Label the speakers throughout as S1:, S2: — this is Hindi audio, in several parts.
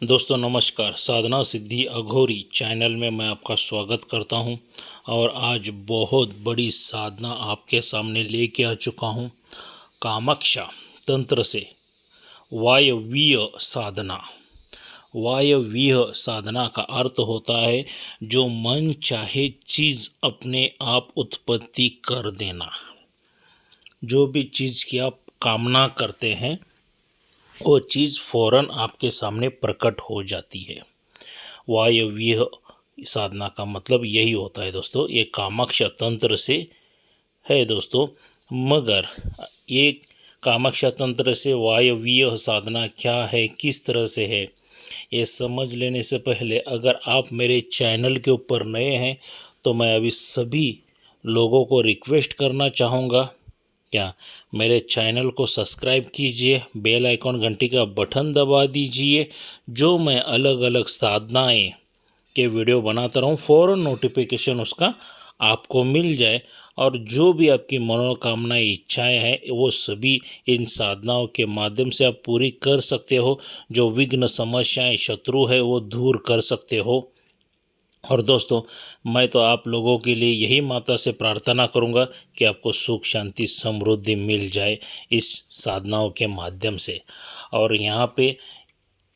S1: दोस्तों नमस्कार। साधना सिद्धि अघोरी चैनल में मैं आपका स्वागत करता हूं और आज बहुत बड़ी साधना आपके सामने लेके आ चुका हूं। कामाक्षा तंत्र से वायवीय साधना। वायवीय साधना का अर्थ होता है जो मन चाहे चीज़ अपने आप उत्पत्ति कर देना। जो भी चीज़ की आप कामना करते हैं वो चीज़ फौरन आपके सामने प्रकट हो जाती है। वायवीय साधना का मतलब यही होता है दोस्तों। ये कामाक्षा तंत्र से है दोस्तों। मगर ये कामाक्षा तंत्र से वायवीय साधना क्या है, किस तरह से है, ये समझ लेने से पहले अगर आप मेरे चैनल के ऊपर नए हैं तो मैं अभी सभी लोगों को रिक्वेस्ट करना चाहूँगा, क्या मेरे चैनल को सब्सक्राइब कीजिए, बेल आइकॉन घंटी का बटन दबा दीजिए। जो मैं अलग अलग साधनाएं के वीडियो बनाता रहूं फ़ौरन नोटिफिकेशन उसका आपको मिल जाए और जो भी आपकी मनोकामनाएं इच्छाएं हैं वो सभी इन साधनाओं के माध्यम से आप पूरी कर सकते हो। जो विघ्न समस्याएं शत्रु है वो दूर कर सकते हो। और दोस्तों मैं तो आप लोगों के लिए यही माता से प्रार्थना करूंगा कि आपको सुख शांति समृद्धि मिल जाए इस साधनाओं के माध्यम से। और यहाँ पे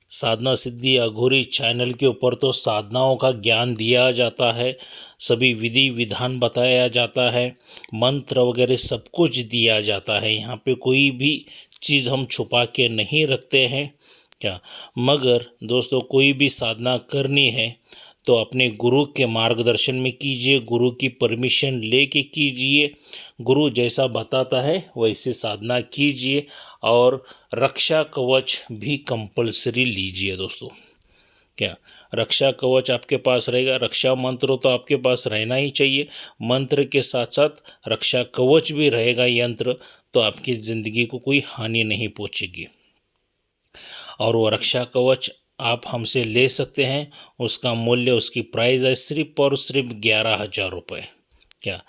S1: साधना सिद्धि अघोरी चैनल के ऊपर तो साधनाओं का ज्ञान दिया जाता है, सभी विधि विधान बताया जाता है, मंत्र वगैरह सब कुछ दिया जाता है। यहाँ पे कोई भी चीज़ हम छुपा के नहीं रखते हैं क्या। मगर दोस्तों कोई भी साधना करनी है तो अपने गुरु के मार्गदर्शन में कीजिए, गुरु की परमिशन लेके कीजिए। गुरु जैसा बताता है वैसे साधना कीजिए और रक्षा कवच भी कंपलसरी लीजिए दोस्तों। क्या रक्षा कवच आपके पास रहेगा, रक्षा मंत्र तो आपके पास रहना ही चाहिए। मंत्र के साथ साथ रक्षा कवच भी रहेगा यंत्र, तो आपकी ज़िंदगी को कोई हानि नहीं पहुंचेगी। और वो रक्षा कवच आप हमसे ले सकते हैं। उसका मूल्य, उसकी प्राइस है सिर्फ और सिर्फ 11,000 रुपये। क्या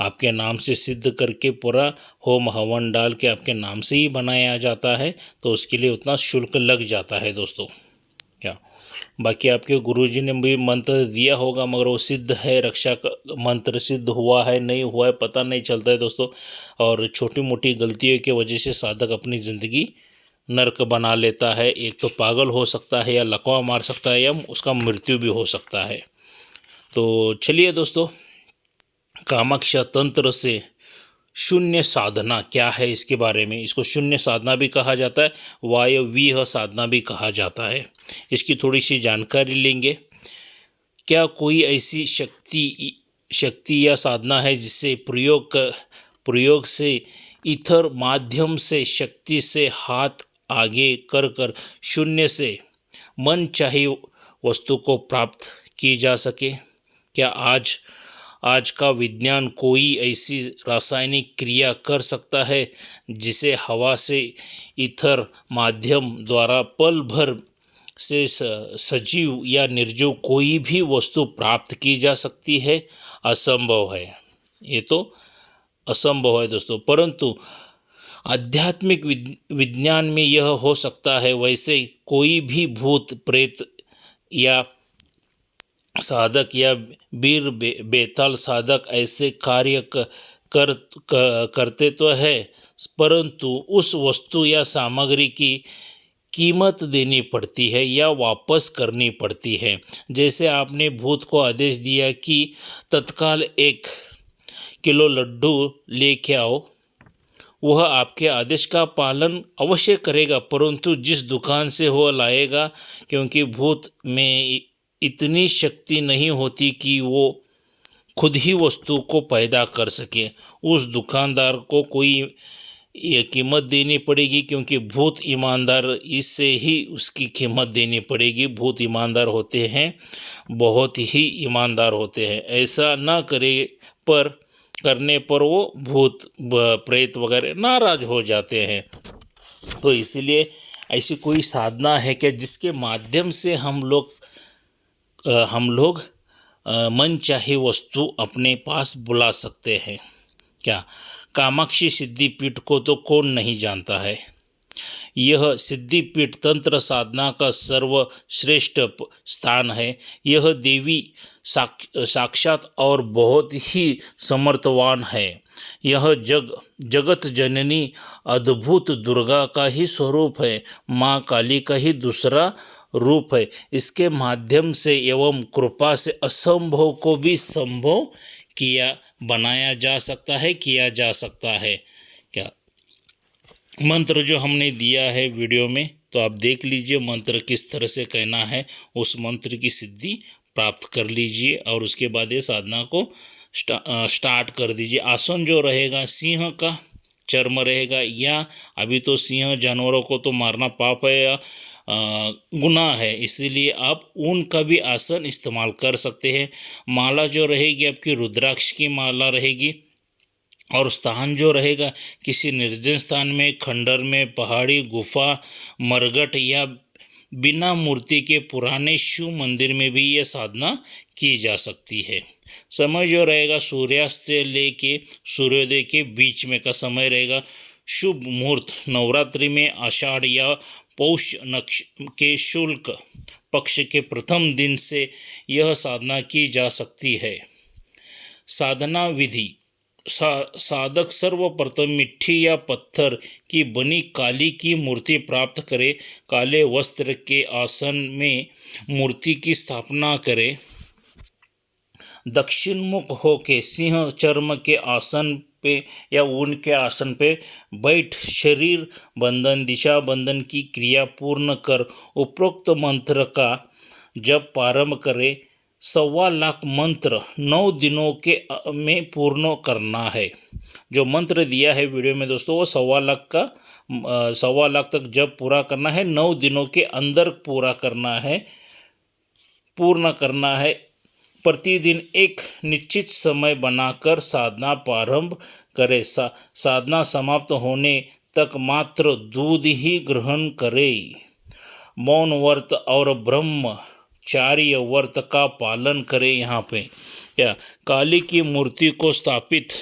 S1: आपके नाम से सिद्ध करके पूरा होम हवन डाल के आपके नाम से ही बनाया जाता है, तो उसके लिए उतना शुल्क लग जाता है दोस्तों। क्या बाकी आपके गुरुजी ने भी मंत्र दिया होगा मगर वो सिद्ध है, रक्षा का मंत्र सिद्ध हुआ है नहीं हुआ है पता नहीं चलता है दोस्तों। और छोटी मोटी गलतियों की वजह से साधक अपनी ज़िंदगी नर्क बना लेता है। एक तो पागल हो सकता है या लकवा मार सकता है या उसका मृत्यु भी हो सकता है। तो चलिए दोस्तों, कामाक्षा तंत्र से शून्य साधना क्या है इसके बारे में। इसको शून्य साधना भी कहा जाता है, वायवीय साधना भी कहा जाता है। इसकी थोड़ी सी जानकारी लेंगे। क्या कोई ऐसी शक्ति या साधना है जिससे प्रयोग से ईथर माध्यम से शक्ति से हाथ आगे कर कर शून्य से मन चाहे वस्तु को प्राप्त की जा सके। क्या आज का विज्ञान कोई ऐसी रासायनिक क्रिया कर सकता है जिसे हवा से ईथर माध्यम द्वारा पल भर से सजीव या निर्जीव कोई भी वस्तु प्राप्त की जा सकती है? असंभव है, ये तो असंभव है दोस्तों। परंतु आध्यात्मिक विज्ञान में यह हो सकता है। वैसे कोई भी भूत प्रेत या साधक या वीर बेताल साधक ऐसे कार्य करते तो है, परंतु उस वस्तु या सामग्री की कीमत देनी पड़ती है या वापस करनी पड़ती है। जैसे आपने भूत को आदेश दिया कि तत्काल 1 किलो लड्डू लेके आओ, वह आपके आदेश का पालन अवश्य करेगा, परंतु जिस दुकान से वो लाएगा, क्योंकि भूत में इतनी शक्ति नहीं होती कि वो खुद ही वस्तु को पैदा कर सके, उस दुकानदार को कोई ये कीमत देनी पड़ेगी, क्योंकि भूत ईमानदार, इससे ही उसकी कीमत देनी पड़ेगी। भूत ईमानदार होते हैं, बहुत ही ईमानदार होते हैं। ऐसा ना करने पर वो भूत प्रेत वगैरह नाराज हो जाते हैं। तो इसीलिए ऐसी कोई साधना है क्या जिसके माध्यम से हम लोग मन चाहे वस्तु अपने पास बुला सकते हैं? क्या कामाक्षी सिद्धि पीठ को तो कौन नहीं जानता है। यह सिद्धिपीठ तंत्र साधना का सर्वश्रेष्ठ स्थान है। यह देवी साक्षात और बहुत ही समर्थवान है। यह जगत जननी अद्भुत दुर्गा का ही स्वरूप है, माँ काली का ही दूसरा रूप है। इसके माध्यम से एवं कृपा से असंभव को भी संभव बनाया जा सकता है, किया जा सकता है। क्या मंत्र जो हमने दिया है वीडियो में, तो आप देख लीजिए मंत्र किस तरह से कहना है, उस मंत्र की सिद्धि प्राप्त कर लीजिए और उसके बाद ये साधना को स्टार्ट कर दीजिए। आसन जो रहेगा सिंह का चर्म रहेगा, या अभी तो सिंह जानवरों को तो मारना पाप है या गुनाह है, इसीलिए आप ऊन का भी आसन इस्तेमाल कर सकते हैं। माला जो रहेगी आपकी रुद्राक्ष की माला रहेगी, और स्थान जो रहेगा किसी निर्जन स्थान में, खंडर में, पहाड़ी, गुफा, मरघट या बिना मूर्ति के पुराने शिव मंदिर में भी ये साधना की जा सकती है। समय जो रहेगा सूर्यास्त से लेके सूर्योदय के बीच में का समय रहेगा। शुभ मुहूर्त नवरात्रि में आषाढ़ या पौष के शुक्ल पक्ष के प्रथम दिन से यह साधना की जा सकती है। साधना विधि साधक सर्वप्रथम मिट्टी या पत्थर की बनी काली की मूर्ति प्राप्त करे। काले वस्त्र के आसन में मूर्ति की स्थापना करे। दक्षिण मुख होके सिंह चर्म के आसन पे या ऊन के आसन पे बैठ शरीर बंधन, दिशा बंधन की क्रिया पूर्ण कर उपरोक्त मंत्र का जप प्रारंभ करे। 1.25 लाख मंत्र 9 दिनों के में पूर्ण करना है। जो मंत्र दिया है वीडियो में दोस्तों, वो 1.25 लाख तक जब पूरा करना है, 9 दिनों के अंदर पूरा करना है, पूर्ण करना है। प्रतिदिन एक निश्चित समय बनाकर साधना प्रारंभ करें। साधना समाप्त होने तक मात्र दूध ही ग्रहण करें। मौन व्रत और ब्रह्मचार्य व्रत का पालन करें। यहाँ पे क्या काली की मूर्ति को स्थापित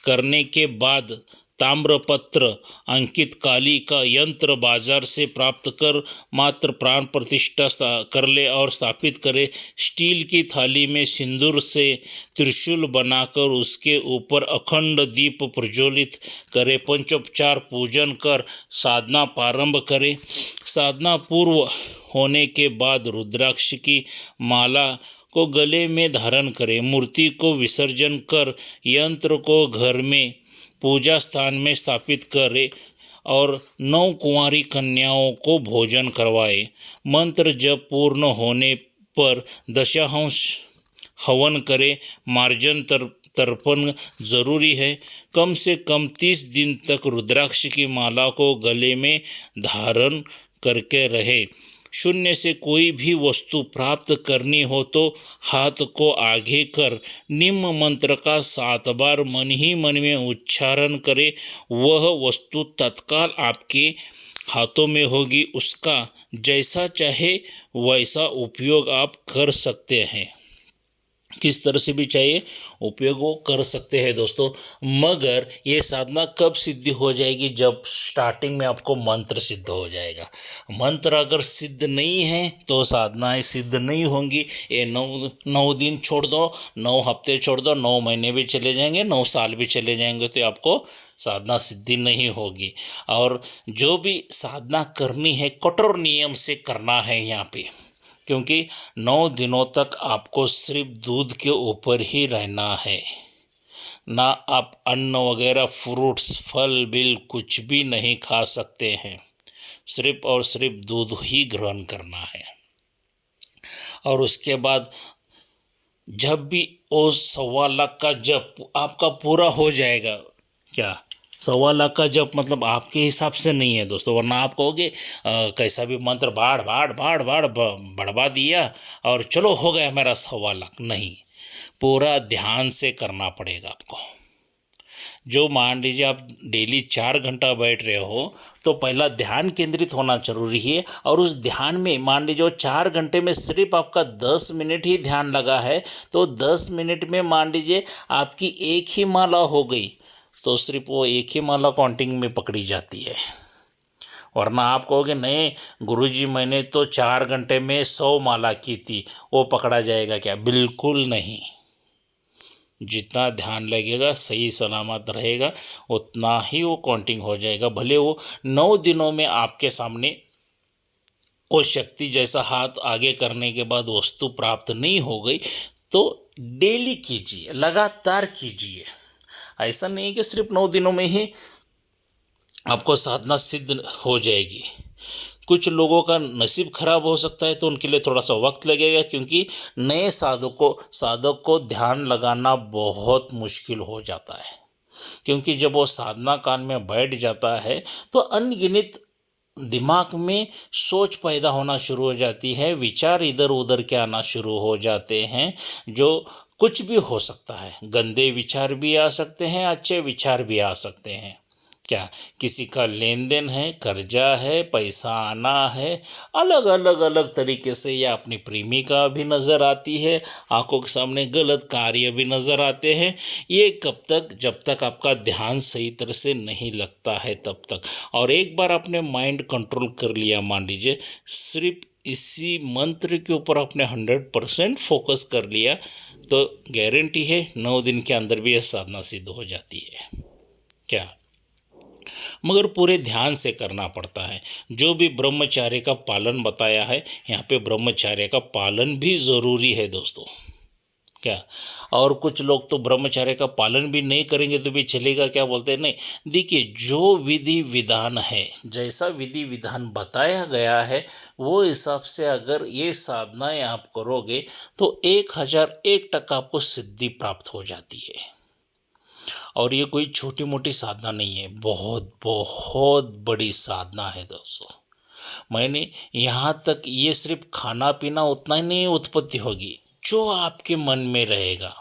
S1: करने के बाद ताम्रपत्र अंकित काली का यंत्र बाजार से प्राप्त कर मात्र प्राण प्रतिष्ठा कर ले और स्थापित करे। स्टील की थाली में सिंदूर से त्रिशूल बनाकर उसके ऊपर अखंड दीप प्रज्वलित करे। पंचोपचार पूजन कर साधना प्रारंभ करे। साधना पूर्व होने के बाद रुद्राक्ष की माला को गले में धारण करें। मूर्ति को विसर्जन कर यंत्र को घर में पूजा स्थान में स्थापित करे और 9 कुंवारी कन्याओं को भोजन करवाए। मंत्र जब पूर्ण होने पर दशांश हवन करे। मार्जन तर्पण जरूरी है। कम से कम 30 दिन तक रुद्राक्ष की माला को गले में धारण करके रहे। शून्य से कोई भी वस्तु प्राप्त करनी हो तो हाथ को आगे कर निम्न मंत्र का 7 बार मन ही मन में उच्चारण करे। वह वस्तु तत्काल आपके हाथों में होगी। उसका जैसा चाहे वैसा उपयोग आप कर सकते हैं। किस तरह से भी चाहिए उपयोग वो कर सकते हैं दोस्तों। मगर ये साधना कब सिद्ध हो जाएगी? जब स्टार्टिंग में आपको मंत्र सिद्ध हो जाएगा। मंत्र अगर सिद्ध नहीं है तो साधनाएं सिद्ध नहीं होंगी। ये 9 दिन छोड़ दो, 9 हफ्ते छोड़ दो, 9 महीने भी चले जाएंगे, 9 साल भी चले जाएंगे, तो आपको साधना सिद्धि नहीं होगी। और जो भी साधना करनी है कठोर नियम से करना है यहाँ पे, क्योंकि 9 दिनों तक आपको सिर्फ दूध के ऊपर ही रहना है। ना आप अन्न वगैरह, फ्रूट्स, फल बिल कुछ भी नहीं खा सकते हैं। सिर्फ और सिर्फ दूध ही ग्रहण करना है। और उसके बाद जब भी वो 1.25 लाख का जप आपका पूरा हो जाएगा, क्या 1.25 लाख का जप मतलब आपके हिसाब से नहीं है दोस्तों, वरना आप कहोगे कैसा भी मंत्र बाढ़ बढ़वा दिया और चलो हो गया मेरा 1.25 लाख। नहीं, पूरा ध्यान से करना पड़ेगा आपको। जो मान लीजिए आप डेली 4 घंटा बैठ रहे हो तो पहला ध्यान केंद्रित होना जरूरी है। और उस ध्यान में मान लीजिए 4 घंटे में सिर्फ आपका 10 मिनट ही ध्यान लगा है, तो 10 मिनट में मान लीजिए आपकी एक ही माला हो गई, तो सिर्फ वो एक ही माला काउंटिंग में पकड़ी जाती है। वरना आप कहोगे नहीं गुरुजी मैंने तो 4 घंटे में 100 माला की थी, वो पकड़ा जाएगा क्या? बिल्कुल नहीं। जितना ध्यान लगेगा सही सलामत रहेगा उतना ही वो काउंटिंग हो जाएगा। भले वो 9 दिनों में आपके सामने वो शक्ति जैसा हाथ आगे करने के बाद वस्तु प्राप्त नहीं हो गई तो डेली कीजिए, लगातार कीजिए। ऐसा नहीं कि सिर्फ 9 दिनों में ही आपको साधना सिद्ध हो जाएगी। कुछ लोगों का नसीब खराब हो सकता है तो उनके लिए थोड़ा सा वक्त लगेगा, क्योंकि नए साधक को ध्यान लगाना बहुत मुश्किल हो जाता है। क्योंकि जब वो साधना काल में बैठ जाता है तो अनगिनत दिमाग में सोच पैदा होना शुरू हो जाती है, विचार इधर उधर के आना शुरू हो जाते हैं, जो कुछ भी हो सकता है। गंदे विचार भी आ सकते हैं, अच्छे विचार भी आ सकते हैं। क्या किसी का लेन देन है, कर्जा है, पैसा आना है, अलग अलग अलग तरीके से, या अपनी प्रेमिका भी नज़र आती है, आंखों के सामने गलत कार्य भी नज़र आते हैं। ये कब तक? जब तक आपका ध्यान सही तरह से नहीं लगता है तब तक। और एक बार आपने माइंड कंट्रोल कर लिया, मान लीजिए सिर्फ इसी मंत्र के ऊपर आपने 100% फोकस कर लिया, तो गारंटी है 9 दिन के अंदर भी यह साधना सिद्ध हो जाती है। क्या? मगर पूरे ध्यान से करना पड़ता है। जो भी ब्रह्मचर्य का पालन बताया है, यहाँ पे ब्रह्मचर्य का पालन भी ज़रूरी है दोस्तों। क्या? और कुछ लोग तो ब्रह्मचर्य का पालन भी नहीं करेंगे तो भी चलेगा, क्या बोलते हैं? नहीं, देखिए जो विधि विधान है, जैसा विधि विधान बताया गया है वो हिसाब से अगर ये साधनाएं आप करोगे तो 1001% आपको सिद्धि प्राप्त हो जाती है। और ये कोई छोटी मोटी साधना नहीं है, बहुत बहुत बड़ी साधना है दोस्तों। मैंने यहाँ तक ये सिर्फ खाना पीना उतना ही नहीं उत्पत्ति होगी, जो आपके मन में रहेगा,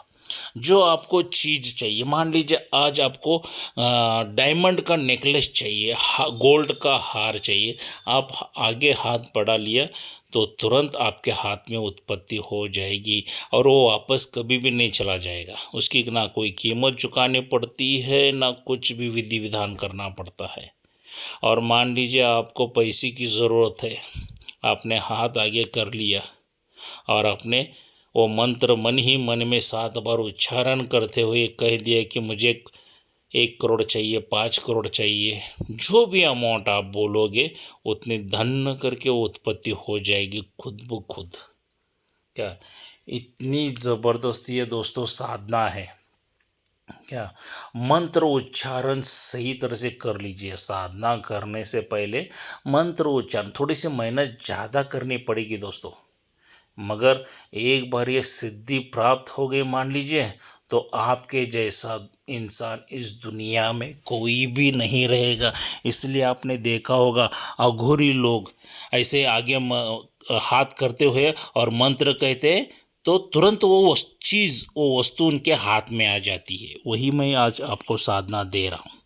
S1: जो आपको चीज़ चाहिए। मान लीजिए आज आपको डायमंड का नेकलेस चाहिए, गोल्ड का हार चाहिए, आप आगे हाथ बढ़ा लिया तो तुरंत आपके हाथ में उत्पत्ति हो जाएगी और वो वापस कभी भी नहीं चला जाएगा। उसकी ना कोई कीमत चुकानी पड़ती है, ना कुछ भी विधि विधान करना पड़ता है। और मान लीजिए आपको पैसे की ज़रूरत है, आपने हाथ आगे कर लिया और आपने वो मंत्र मन ही मन में 7 बार उच्चारण करते हुए कह दिया कि मुझे 1 करोड़ चाहिए, 5 करोड़ चाहिए, जो भी अमाउंट आप बोलोगे उतनी धन करके वो उत्पत्ति हो जाएगी खुद ब खुद। क्या इतनी ज़बरदस्त ये दोस्तों साधना है। क्या मंत्र उच्चारण सही तरह से कर लीजिए। साधना करने से पहले मंत्र उच्चारण थोड़ी सी मेहनत ज़्यादा करनी पड़ेगी दोस्तों, मगर एक बार ये सिद्धि प्राप्त हो गई मान लीजिए तो आपके जैसा इंसान इस दुनिया में कोई भी नहीं रहेगा। इसलिए आपने देखा होगा अघोरी लोग ऐसे आगे हाथ करते हुए और मंत्र कहते तो तुरंत वो चीज़, वो वस्तु उनके हाथ में आ जाती है। वही मैं आज आपको साधना दे रहा हूँ।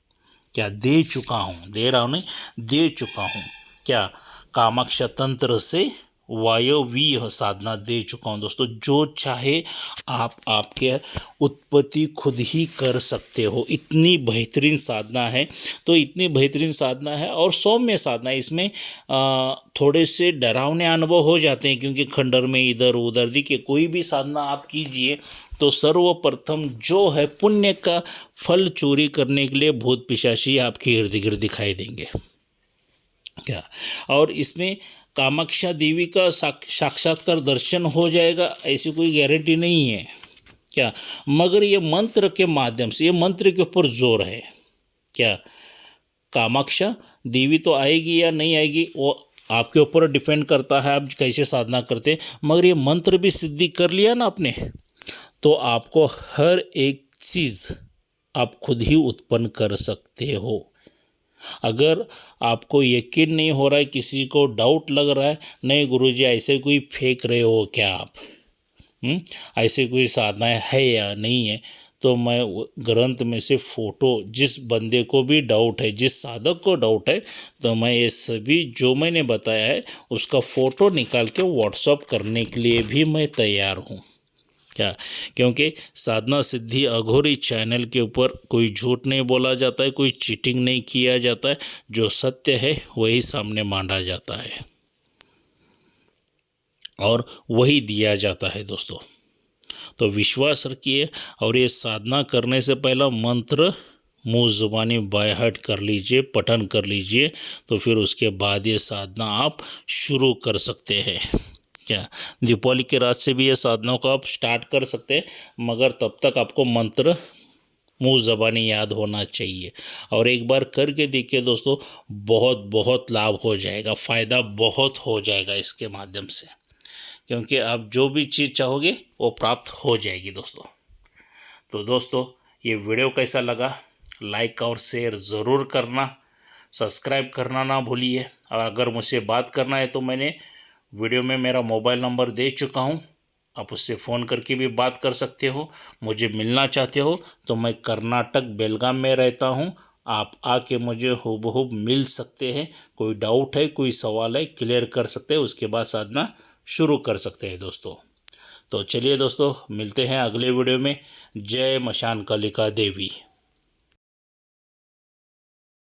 S1: क्या दे चुका हूँ, दे रहा हूँ नहीं, दे चुका हूँ। क्या कामाक्षा तंत्र से वायवीय साधना दे चुका हूँ दोस्तों। जो चाहे आप आपके उत्पत्ति खुद ही कर सकते हो। इतनी बेहतरीन साधना है, तो इतनी बेहतरीन साधना है और सौम्य साधना है। इसमें थोड़े से डरावने अनुभव हो जाते हैं, क्योंकि खंडर में इधर उधर। देखिए कोई भी साधना आप कीजिए तो सर्वप्रथम जो है पुण्य का फल चोरी करने के लिए भूत पिशाची आपके इर्द गिर्द दिखाई देंगे। क्या और इसमें कामाक्षा देवी का साक्षात्कार दर्शन हो जाएगा ऐसी कोई गारंटी नहीं है। क्या मगर ये मंत्र के माध्यम से, ये मंत्र के ऊपर जोर है। क्या कामाक्षा देवी तो आएगी या नहीं आएगी वो आपके ऊपर डिपेंड करता है, आप कैसे साधना करते हैं। मगर ये मंत्र भी सिद्धि कर लिया ना आपने, तो आपको हर एक चीज़ आप खुद ही उत्पन्न कर सकते हो। अगर आपको यकीन नहीं हो रहा है, किसी को डाउट लग रहा है, नहीं गुरुजी ऐसे कोई फेंक रहे हो क्या आप, ऐसे कोई साधनाएं है या नहीं है, तो मैं ग्रंथ में से फ़ोटो, जिस बंदे को भी डाउट है, जिस साधक को डाउट है, तो मैं ये सभी जो मैंने बताया है उसका फ़ोटो निकाल के व्हाट्सअप करने के लिए भी मैं तैयार हूँ। क्या, क्योंकि साधना सिद्धि अघोरी चैनल के ऊपर कोई झूठ नहीं बोला जाता है, कोई चीटिंग नहीं किया जाता है। जो सत्य है वही सामने मांडा जाता है और वही दिया जाता है दोस्तों। तो विश्वास रखिए और ये साधना करने से पहला मंत्र मुँह ज़ुबानी बाय हार्ट कर लीजिए, पठन कर लीजिए, तो फिर उसके बाद ये साधना आप शुरू कर सकते हैं। क्या, दीपावली के रात से भी ये साधनाओं को आप स्टार्ट कर सकते हैं, मगर तब तक आपको मंत्र मुँह ज़बानी याद होना चाहिए। और एक बार करके देखिए दोस्तों, बहुत बहुत लाभ हो जाएगा, फ़ायदा बहुत हो जाएगा इसके माध्यम से, क्योंकि आप जो भी चीज़ चाहोगे वो प्राप्त हो जाएगी दोस्तों। तो दोस्तों, ये वीडियो कैसा लगा, लाइक और शेयर ज़रूर करना, सब्सक्राइब करना ना भूलिए। और अगर मुझसे बात करना है तो मैंने वीडियो में मेरा मोबाइल नंबर दे चुका हूँ, आप उससे फ़ोन करके भी बात कर सकते हो। मुझे मिलना चाहते हो तो मैं कर्नाटक बेलगाम में रहता हूँ, आप आके मुझे हूबहू मिल सकते हैं। कोई डाउट है, कोई सवाल है, क्लियर कर सकते हैं, उसके बाद साधना शुरू कर सकते हैं दोस्तों। तो चलिए दोस्तों, मिलते हैं अगले वीडियो में। जय मशान कालिका देवी।